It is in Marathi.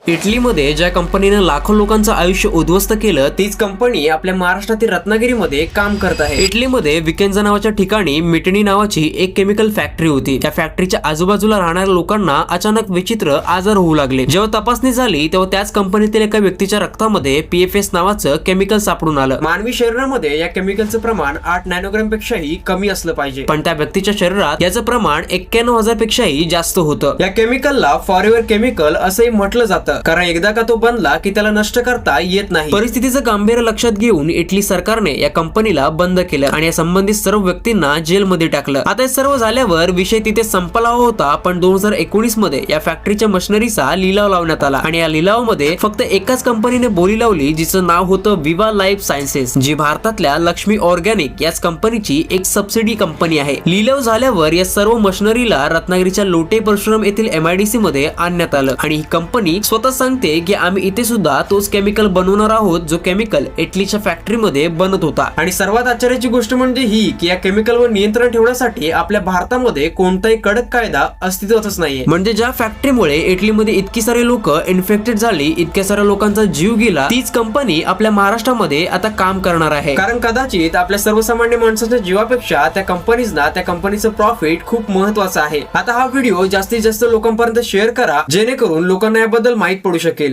इटलीमध्ये ज्या कंपनीने लाखो लोकांचं आयुष्य उद्ध्वस्त केलं तीच कंपनी आपल्या महाराष्ट्रातील रत्नागिरीमध्ये काम करत आहे। इटलीमध्ये विकेंजा नावाच्या ठिकाणी मिटणी नावाची एक केमिकल फॅक्टरी होती। त्या फॅक्टरीच्या आजूबाजूला राहणाऱ्या लोकांना अचानक विचित्र आजार होऊ लागले। जेव्हा तपासणी झाली तेव्हा त्याच कंपनीतील एका व्यक्तीच्या रक्तामध्ये PFS नावाचं केमिकल सापडून आलं। मानवी शरीरामध्ये या केमिकलचं प्रमाण 8 नॅनोग्राम पेक्षाही कमी असलं पाहिजे, पण त्या व्यक्तीच्या शरीरात याचं प्रमाण 91,000 पेक्षाही जास्त होतं। या केमिकलला फॉरएव्हर केमिकल असंही म्हटलं जातं, कारण एकदा का तो बनला की त्याला नष्ट करता येत नाही। परिस्थितीचं गांभीर्य लक्षात घेऊन इटली सरकारने या कंपनीला बंद केलं आणि या संबंधित सर्व व्यक्तींना जेलमध्ये टाकलं। आता हे सर्व झाल्यावर विषय तिथे संपला होता, पण 2019 मध्ये या फॅक्टरीच्या मशिनरीचा लिलाव लावण्यात आला आणि या लिलावामध्ये फक्त एकाच कंपनीने बोली लावली, जिचं नाव होतं विवा लाईफ सायन्सेस, जी भारतातल्या लक्ष्मी ऑर्गॅनिक याच कंपनीची एक सबसिडी कंपनी आहे। लिलाव झाल्यावर या सर्व मशिनरीला रत्नागिरीच्या लोटे परशुराम येथील MIDC मध्ये आणण्यात आलं आणि ही कंपनी स्वतः सांगते की आम्ही इथे सुद्धा तोच केमिकल बनवणार आहोत जो केमिकल इटलीच्या फॅक्टरीमध्ये बनत होता। आणि सर्वात आश्चर्याची गोष्ट म्हणजे ही की या केमिकलवर नियंत्रण ठेवण्यासाठी आपल्या भारतामध्ये कोणताही कडक कायदा अस्तित्वातच नाहीये। म्हणजे ज्या फॅक्टरीमुळे इटलीमध्ये इतकी सारे लोक इन्फेक्टेड झाली, इतक्या साऱ्या लोकांचा जीव गेला, तीच कंपनी आपल्या महाराष्ट्रामध्ये आता काम करणार आहे। कारण कदाचित आपल्या सर्वसामान्य माणसाच्या जीवापेक्षा त्या कंपनीजना त्या कंपनीचं प्रॉफिट खूप महत्वाचं आहे। आता हा व्हिडिओ जास्तीत जास्त लोकांपर्यंत शेअर करा, जेणेकरून लोकांना याबद्दल माहित पडू शकेल।